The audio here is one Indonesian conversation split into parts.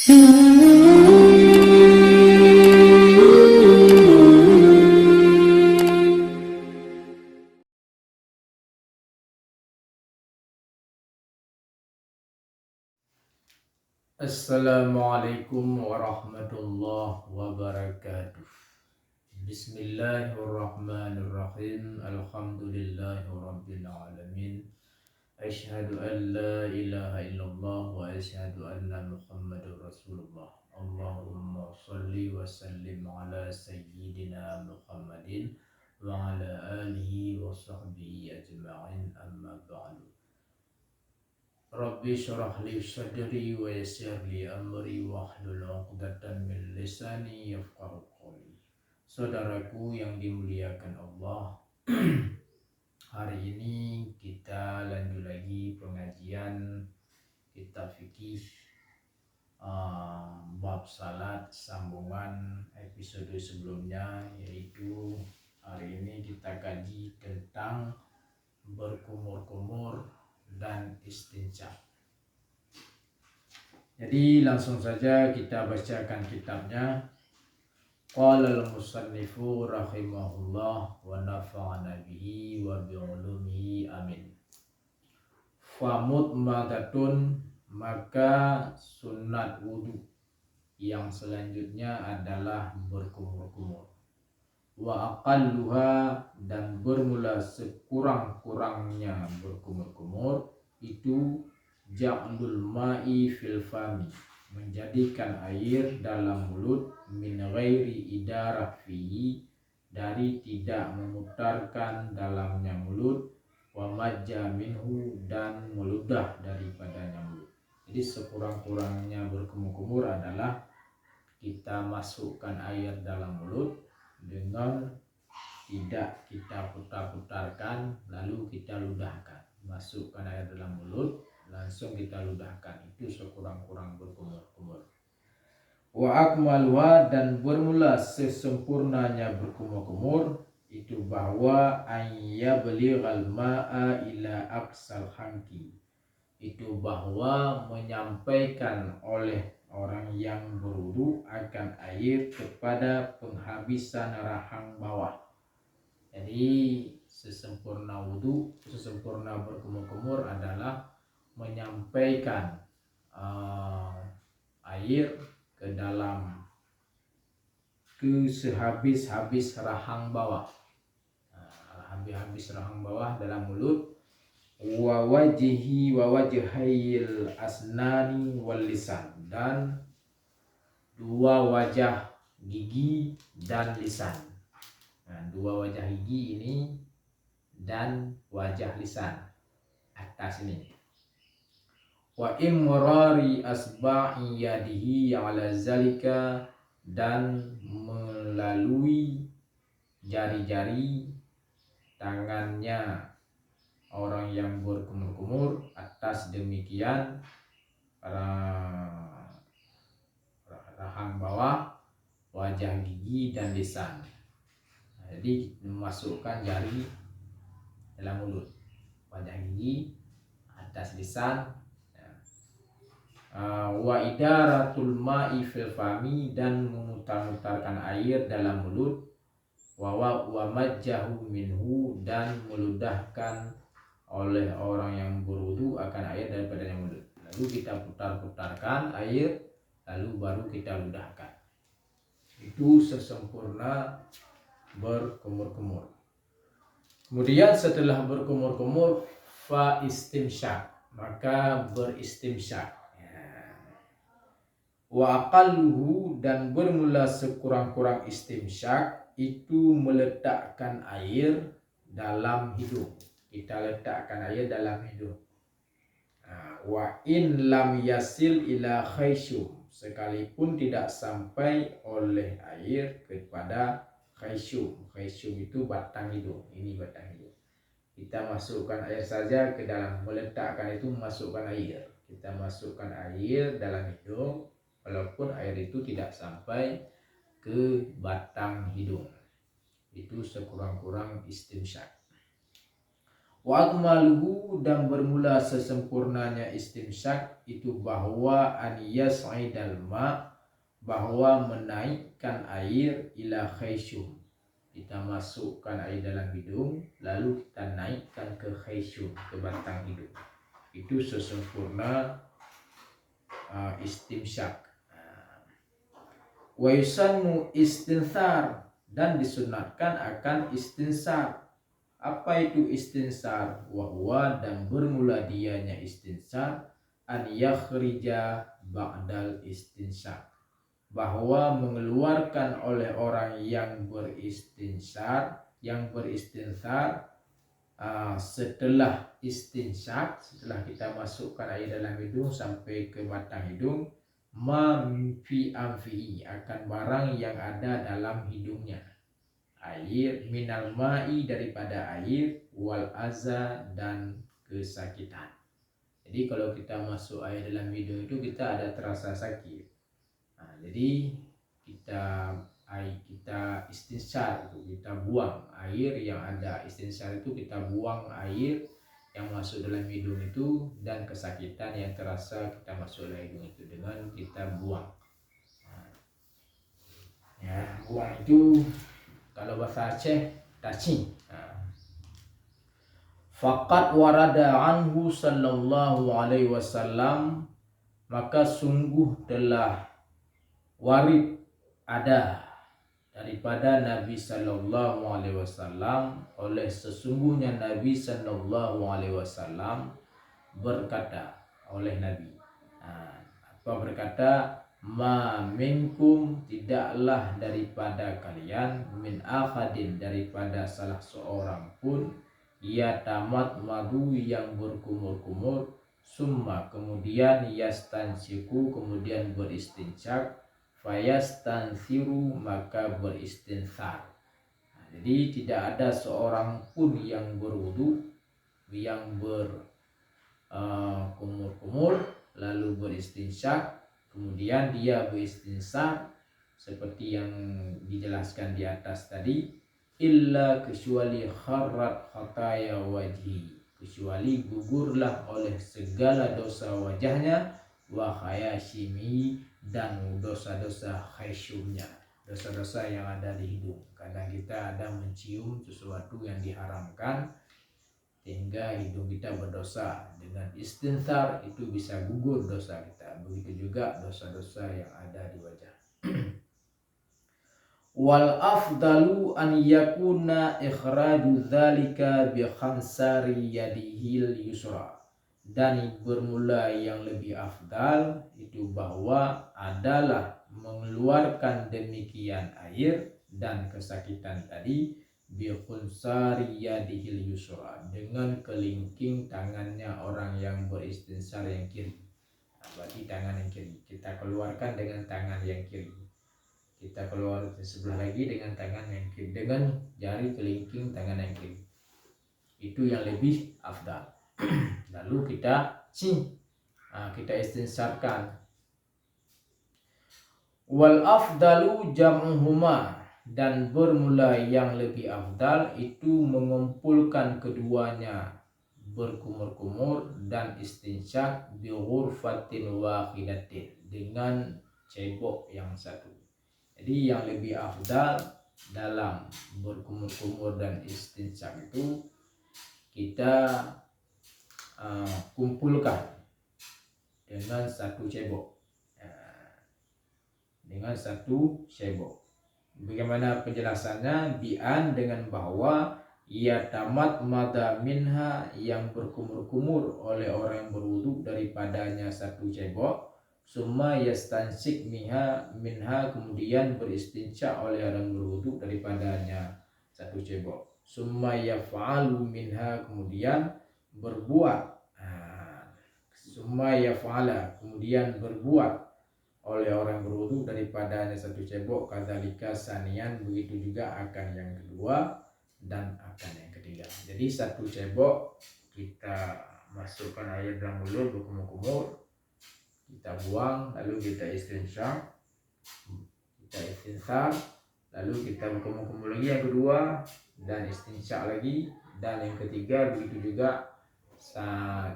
Assalamualaikum warahmatullahi wabarakatuh. Bismillahirrahmanirrahim. Alhamdulillahirabbil alamin. Asyhadu an la ilaha illallah wa asyhadu anna Muhammadar Rasulullah. Allahumma shalli wa sallim ala sayyidina Muhammadin wa ala alihi wa sahbihi ajma'in, amma ba'du. Rabbi syrah li sadri wa yassir li amri wahlul 'uqdatam min lisani yafqahu qawli. Saudaraku yang dimuliakan Allah, hari ini kita lanjut lagi pengajian kitab fikih bab salat, sambungan episode sebelumnya, yaitu hari ini kita kaji tentang berkumur-kumur dan istinja. Jadi langsung saja kita bacakan kitabnya. Qala al-musannifu rahimahullah wa nafa'ana bihi wa bi'ulumihi amin. Famut madatun, maka sunat wudu yang selanjutnya adalah berkumur-kumur. Wa aqalluha, dan bermula sekurang-kurangnya berkumur-kumur itu ja'lul ma'i fil fami, menjadikan air dalam mulut, min ghairi idarah fihi, dari tidak memutarkan dalamnya mulut, wa majja minhu, dan meludah daripadanya mulut. Jadi sekurang-kurangnya berkumur-kumur adalah kita masukkan air dalam mulut dengan tidak kita putar-putarkan lalu kita ludahkan. Masukkan air dalam mulut langsung kita ludahkan, itu sekurang-kurang berkumur-kumur. Wa akmalwa, dan bermula sesempurnanya berkumur-kumur itu bahwa ayyablighal ma'a ila aqsal hanki, itu bahwa menyampaikan oleh orang yang berwudu akan air kepada penghabisan rahang bawah. Jadi sesempurna wudu, sesempurna berkumur-kumur adalah menyampaikan air ke dalam, ke sehabis-habis rahang bawah, habis-habis rahang bawah dalam mulut, wa wajhayil asnani wal lisan, dan dua wajah gigi dan lisan. Nah, dua wajah gigi ini dan wajah lisan atas ini. Wa imrari asba'i yadihi ala zalika, dan melalui jari-jari tangannya orang yang berkumur-kumur atas demikian rahang bawah, wajah gigi dan lisan. Jadi memasukkan jari dalam mulut, wajah gigi, atas lisan. Wa idaratul ma'i fil fami, dan memutar-mutarkan air dalam mulut, wa majjahu minhu, dan meludahkan oleh orang yang berwudu akan air daripadanya mulut. Lalu kita putar-putarkan air, lalu baru kita ludahkan. Itu sesempurna berkumur-kumur. Kemudian setelah berkumur-kumur, fa istimsyak, maka beristimsyak. Wa aqalluhu, dan bermula sekurang-kurang istimsyak itu meletakkan air dalam hidung. Kita letakkan air dalam hidung. Wa in lam yasil ila khaysyum, sekalipun tidak sampai oleh air kepada khaysyum. Khaysyum itu batang hidung. Ini batang hidung. Kita masukkan air saja ke dalam, meletakkan itu masukkan air. Kita masukkan air dalam hidung walaupun air itu tidak sampai ke batang hidung. Itu sekurang-kurang istimsyak. Wa akmaluhu, dan bermula sesempurnanya istimsyak itu bahwa an yas'idal ma, bahwa menaikkan air ila khayshum, kita masukkan air dalam hidung lalu kita naikkan ke khayshum, ke batang hidung. Itu sesempurna istimsyak. Wa yusannu istinthar, dan disunatkan akan istinsar. Apa itu istinsar? Wahwa, dan bermula dianya istinsar an yakhrija ba'dal istinsar, bahwa mengeluarkan oleh orang yang beristinsar, setelah istinsyak, setelah kita masukkan air dalam hidung sampai ke batang hidung, ma fi amfihi, akan barang yang ada dalam hidungnya, air, minal ma'i, daripada air, wal aza, dan kesakitan. Jadi kalau kita masuk air dalam hidung itu kita ada terasa sakit. Nah, jadi kita istinsar itu, kita buang air yang ada. Istinsar itu kita buang air yang masuk dalam hidung itu, dan kesakitan yang terasa kita masuk dalam hidung itu dengan kita buang. Nah, ya, buang itu kalau bahasa Aceh taci. Faqad warada anhu sallallahu alaihi wasallam, maka sungguh telah warid, ada daripada Nabi sallallahu alaihi wasallam, oleh sesungguhnya Nabi sallallahu alaihi wasallam berkata, oleh Nabi. Apa berkata? Ma minkum, tidaklah daripada kalian, min ahadin, daripada salah seorang pun, ia tamat madu, yang berkumur-kumur, summa, kemudian yastansiku, kemudian beristinsyak, fayastansiru, maka beristinsar. Jadi tidak ada seorang pun yang berwudu, yang berkumur-kumur lalu beristinsyak, kemudian dia beristinsar seperti yang dijelaskan di atas tadi, illa, kecuali kharrat khataya wajhi, kecuali gugurlah oleh segala dosa wajahnya, wa khayashimi, dan dosa-dosa khayshumnya, dosa-dosa yang ada di hidung. Kadang kita ada mencium sesuatu yang diharamkan sehingga hidung kita berdosa, dengan istinsar itu bisa gugur dosa kita. Begitu juga dosa-dosa yang ada di wajah. Wal afdalu an yakuna ikhraju dzalika bi khansari yadihil yusra, dan bermula yang lebih afdal itu bahwa adalah mengeluarkan demikian air dan kesakitan tadi bi khansari yadihil yusra, dengan kelingking tangannya orang yang beristinsar yang kiri. Berarti tangan yang kiri kita keluarkan dengan tangan yang kiri, kita keluar sebelah lagi dengan tangan yang kiri, dengan jari kelingking tangan yang kiri, itu yang lebih afdal. Lalu kita istinsarkan. Wal afdalu jam'uhuma, dan bermula yang lebih afdal itu mengumpulkan keduanya, berkumur-kumur dan istinsyak, bi ghurfatin wahidatin, dengan cebok yang satu. Jadi yang lebih afdal dalam berkumur-kumur dan istinsyak itu kita kumpulkan dengan satu cebok. Dengan satu cebok. Bagaimana penjelasannya? Bi'an, dengan bahwa ia tamat mada minha, yang berkumur-kumur oleh orang yang berwudu daripadanya satu cebok, summa yastansik minha, kemudian beristinsyak oleh orang berwudu daripadanya satu cebok, summa yaf'alu minha, kemudian berbuat, summa yaf'ala, kemudian berbuat oleh orang berwudu daripadanya satu cebok, kadzalika sanian, begitu juga akan yang kedua dan akan yang ketiga. Jadi satu cebok kita masukkan air dalam mulut berkumur-kumur, kita buang, lalu kita istinsar, lalu kita berkumur-kumur lagi yang kedua dan istinsyak lagi, dan yang ketiga begitu juga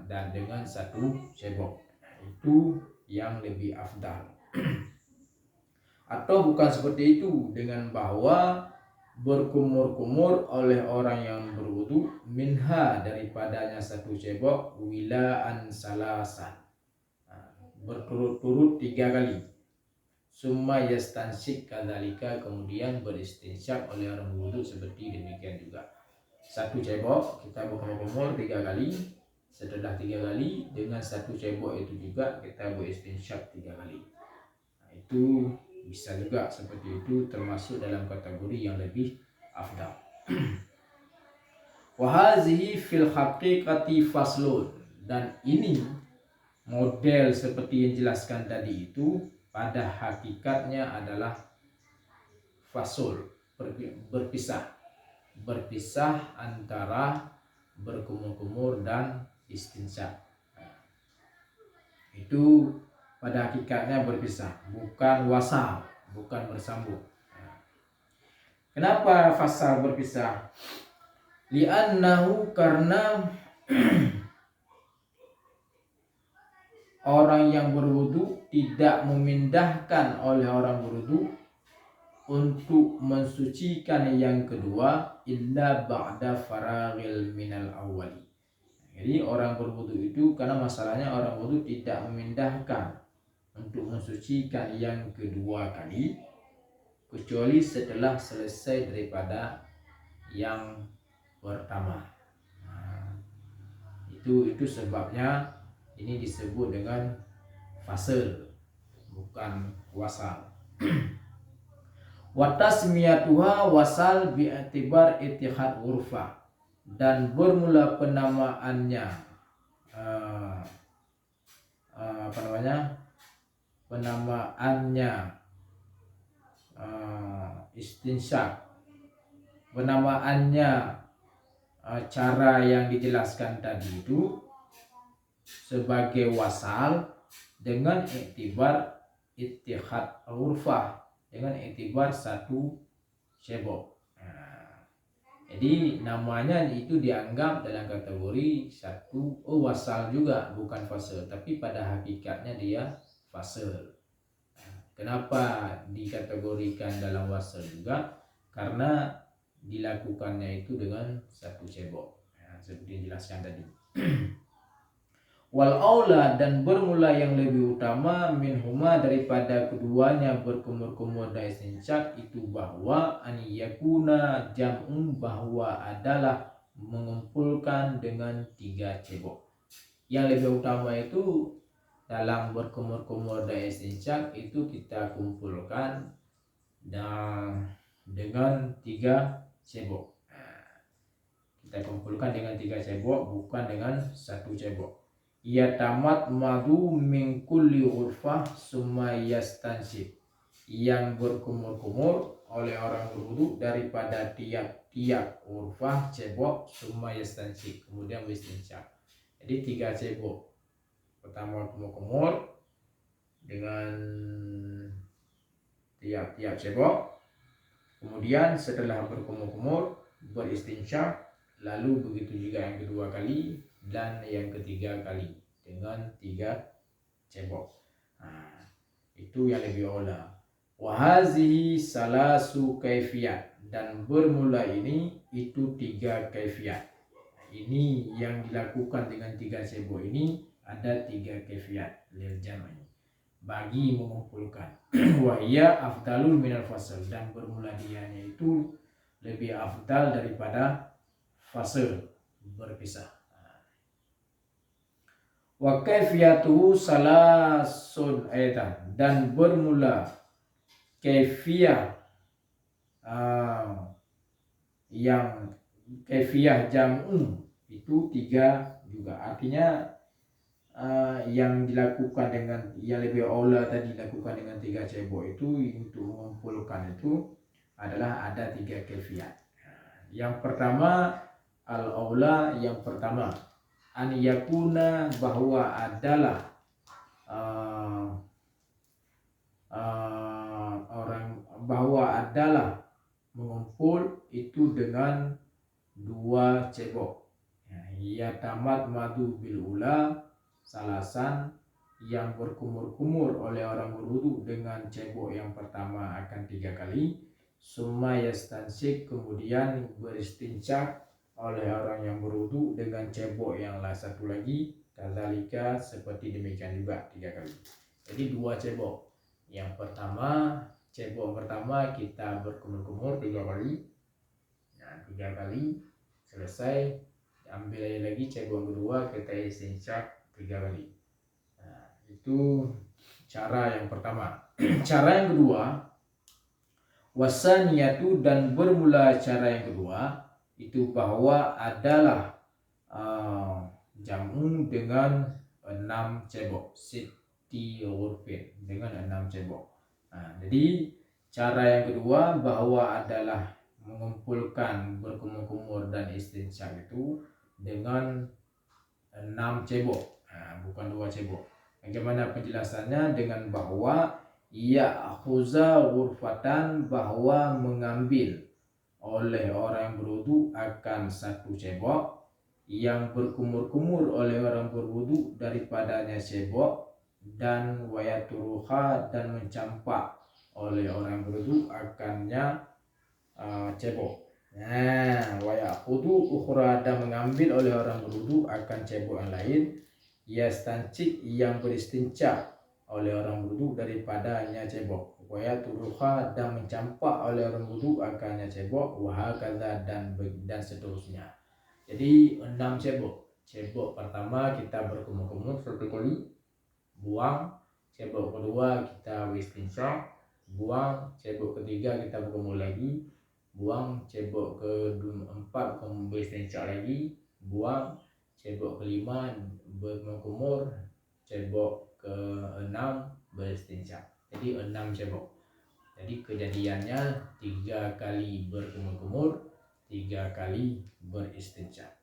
dan dengan 1 cebok. Itu yang lebih afdal. Atau bukan seperti itu, dengan bahwa berkumur-kumur oleh orang yang berwudu minha daripadanya 1 cebok wilaan salasan, berturut-turut 3 kali. Summa yastansik kadzalika, kemudian beristinsyak oleh orang berwudu seperti demikian juga. 1 cebok kita berkumur-kumur 3 kali. Setelah 3 kali dengan 1 cebok itu juga kita beristinsyak 3 kali. Nah, itu bisa juga seperti itu, termasuk dalam kategori yang lebih afdal. Wa hazihi fil haqiqati faslun, dan ini model seperti yang jelaskan tadi itu pada hakikatnya adalah fasul, berpisah antara berkumur-kumur dan istinsyak. Itu pada hakikatnya berpisah, bukan wasal, bukan bersambung. Kenapa fasal berpisah? Li'annahu, karena orang yang berwudu tidak memindahkan oleh orang berwudu untuk mensucikan yang kedua illa ba'da faraghil minal awwali. Jadi orang berwudu itu, karena masalahnya orang wudu tidak memindahkan untuk mensucikan yang kedua kali kecuali setelah selesai daripada yang pertama. Nah, itu sebabnya ini disebut dengan fasal, bukan wasal. Wa tasmiyatuha wasal bi'tibar ittihad urfa, dan bermula penamaannya penamaannya istinsyak, penamaannya cara yang dijelaskan tadi itu sebagai wasal dengan iktibar ittihad urfah, dengan iktibar 1 cebok. Jadi namanya itu dianggap dalam kategori 1 wasal juga, bukan fasal, tapi pada hakikatnya dia fasal. Kenapa dikategorikan dalam wasal juga? Karena dilakukannya itu dengan 1 cebok, seperti dijelaskan tadi. Wal aula, dan bermula yang lebih utama minhuma daripada keduanya berkumur-kumur dan istinsyak itu bahwa an yakuna jam'un, bahwa adalah mengumpulkan dengan 3 cebok. Yang lebih utama itu dalam berkumur-kumur dan istinsyak itu kita kumpulkan dengan 3 cebok. Kita kumpulkan dengan 3 cebok, bukan dengan 1 cebok. Ya tamat madu min kulli urfah summa yastansib, yang berkumur-kumur oleh orang berwudu daripada tiap-tiap urfah cebok summa yastansib, kemudian beristinsyak. Jadi 3 cebok. Pertama kumur-kumur dengan tiap-tiap cebok, kemudian setelah berkumur-kumur beristinsyak, lalu begitu juga yang kedua kali dan yang ketiga kali dengan 3 cebok. Nah, itu yang lebih olah. Wahazihi salasu kaifiyat, dan bermula ini itu 3 kaifiyat. Ini yang dilakukan dengan 3 cebok ini ada 3 kaifiyat lil jam'i, bagi mengumpulkan. Wahia afdalul minal fasal, dan bermula dianya itu lebih afdal daripada fasal, berpisah. Wa kaifiyatuhu salasun aidan, dan bermula kaifiyah yang kaifiyah jam'u itu 3 juga. Artinya yang dilakukan dengan yang lebih aula tadi dilakukan dengan 3 cebok itu untuk mengumpulkan itu adalah ada 3 kaifiyah. Yang pertama al-aula, yang pertama an yakuna, bahwa adalah bahwa adalah mengumpul itu dengan 2 cebok. Ya tamat madu bil ula, salasan yang berkumur-kumur oleh orang berwudu dengan cebok yang pertama akan 3 kali. Summa yastansik, kemudian beristincak oleh orang yang berwudu dengan cebok yang satu lagi. Kadzalika, seperti demikian juga 3 kali. Jadi 2 cebok. Yang pertama, cebok pertama kita berkumur-kumur 3 kali. Nah, 3 kali selesai, ambil lagi cebok kedua, kita istincak 3 kali. Nah, itu cara yang pertama. Cara yang kedua, wasaniyatu, dan bermula cara yang kedua itu bahwa adalah jamu dengan 6 cebok, siti ghurfin, dengan 6 cebok. Nah, jadi cara yang kedua bahwa adalah mengumpulkan berkumur-kumur dan istinsak itu dengan 6 cebok, bukan 2 cebok. Bagaimana penjelasannya? Dengan bahwa ya'khuza ghurfatan, bahwa mengambil oleh orang yang berwudu akan 1 cebok, yang berkumur-kumur oleh orang berwudu daripadanya cebok, dan wayaturuha, dan mencampak oleh orang berwudu akannya cebok. Nah, wayakhudhu ukhra, dan mengambil oleh orang berwudu akan cebok yang lain. Yastancik, yang beristincak oleh orang berwudu daripadanya cebok. Wayaturuha, dan mencampak oleh orang berwudu akannya cebok. Wahakadha, dan seterusnya. Jadi 6 cebok. Cebok pertama kita berkumur-kumur 1 kali, buang. Cebok kedua kita beristincak, buang. Cebok ketiga kita berkumur lagi, buang. Cebok keempat beristincak lagi, buang. Cebok kelima berkumur, cebok keenam beristincak. Jadi 6 cebok. Jadi kejadiannya 3 kali berkumur-kumur, 3 kali beristincak.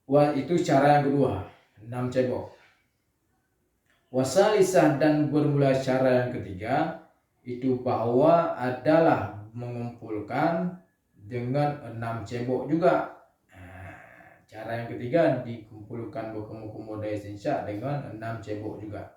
Wah, itu cara yang kedua, 6 cebok. Wasalisah, dan bermula cara yang ketiga itu bahwa adalah mengumpulkan dengan 6 cebok juga. Cara yang ketiga dikumpulkan berkumur-kumur dan istinsak dengan 6 cebok juga.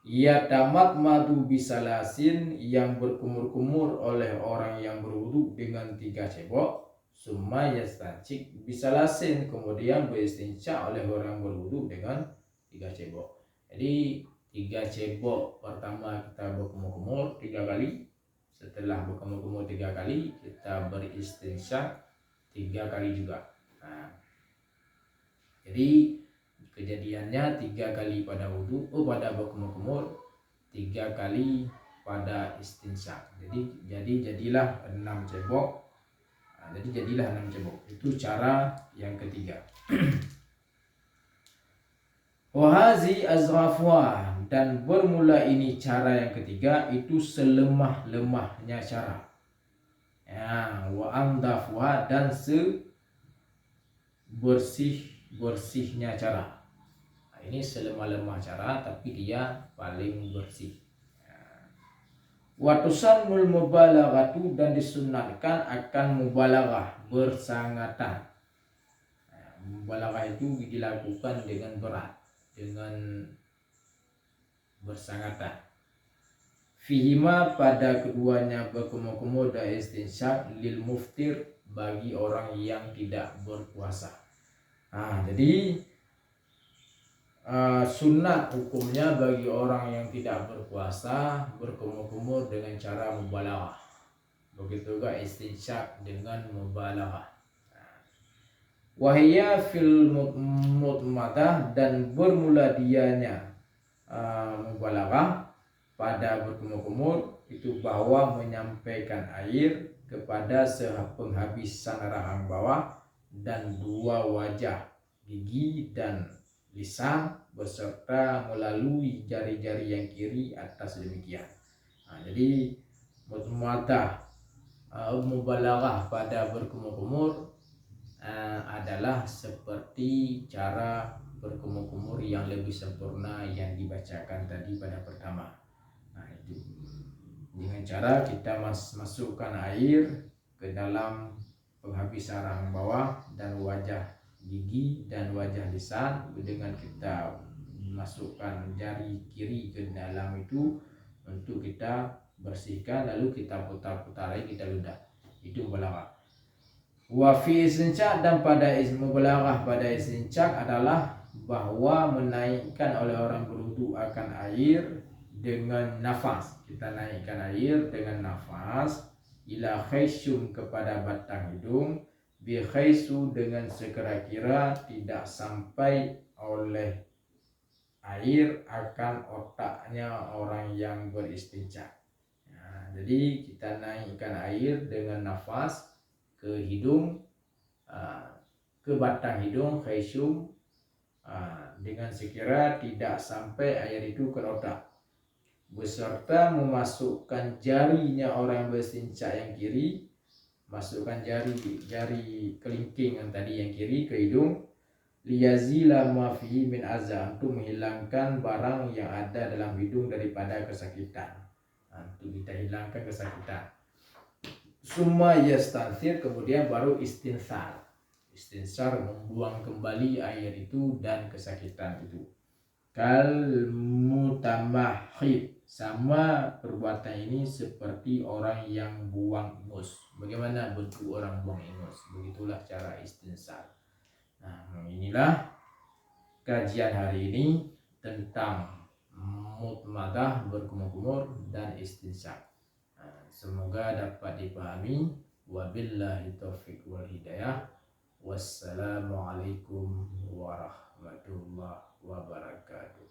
Ya tamat madu bisalasin, yang berkumur-kumur oleh orang yang berwudu dengan 3 cebok. Summa yastancik bisalasin, kemudian beristincak oleh orang berwudu dengan 3 cebok. Jadi 3 cebok pertama kita berkumur-kumur 3 kali. Setelah berkumur-kumur 3 kali, kita beristincak 3 kali juga. Nah, jadi kejadiannya 3 kali pada wudu, pada berkumur-kumur, 3 kali pada istinsak. Jadi jadilah 6 cebok. Jadi jadilah 6 cebok. Itu cara yang ketiga. Wahazi azrafwa, dan bermula ini cara yang ketiga itu selemah-lemahnya cara. Wa amdafwa, dan sebersih-bersihnya cara. Ini selemah-lemah cara, tapi dia paling bersih. Watusannul mubalaghatu, dan disunatkan akan mubalaghah, bersangatan. Mubalaghah itu dilakukan dengan berat, dengan bersangatan. Fihima, pada keduanya berkumur-kumur dan istinsak, lil muftir, bagi orang yang tidak berpuasa. Jadi sunat hukumnya bagi orang yang tidak berpuasa berkumur-kumur dengan cara mubalaghah. Begitu juga istinsak dengan mubalaghah. Wahia fil mutmadah, dan bermula dianya mubalaghah pada berkumur-kumur itu bahwa menyampaikan air kepada penghabisan rahang bawah dan 2 wajah, gigi dan lisan, beserta melalui jari-jari yang kiri atas demikian. Jadi mutmadah, mubalaghah pada berkumur-kumur adalah seperti cara berkumur-kumur yang lebih sempurna yang dibacakan tadi pada pertama. Itu dengan cara kita masukkan air ke dalam penghabis sarang bawah dan wajah gigi dan wajah lisan. Dengan kita masukkan jari kiri ke dalam itu untuk kita bersihkan, lalu kita putar-putar lagi, kita ludah. Itu mubalaghah. Wa fi istinsyak, dan pada mubalaghah pada istinsyak adalah bahwa menaikkan oleh orang berwudu akan air dengan nafas. Kita naikkan air dengan nafas ila khaysyum, kepada batang hidung, bi khaysu, dengan sekira-kira tidak sampai oleh air akan otaknya orang yang beristinsyak. Nah, jadi kita naikkan air dengan nafas ke hidung, ke batang hidung khaysyum, dengan sekira tidak sampai air itu ke otak, beserta memasukkan jarinya orang yang beristinsyak yang kiri, masukkan jari kelingking yang tadi yang kiri ke hidung, liyazila ma fihi min azam, untuk menghilangkan barang yang ada dalam hidung daripada kesakitan. Untuk kita hilangkan kesakitan. Summa yastansir, kemudian baru istinsar. Istinsar membuang kembali air itu dan kesakitan itu. Kal mutamahhid, sama perbuatan ini seperti orang yang buang ingus. Bagaimana bentuk orang buang ingus? Begitulah cara istinsar. Nah, inilah kajian hari ini tentang mutmadah, berkumur-kumur, dan istinsyak. Semoga dapat dipahami. Wabillahi taufiq wal hidayah. Wassalamualaikum warahmatullahi wabarakatuh.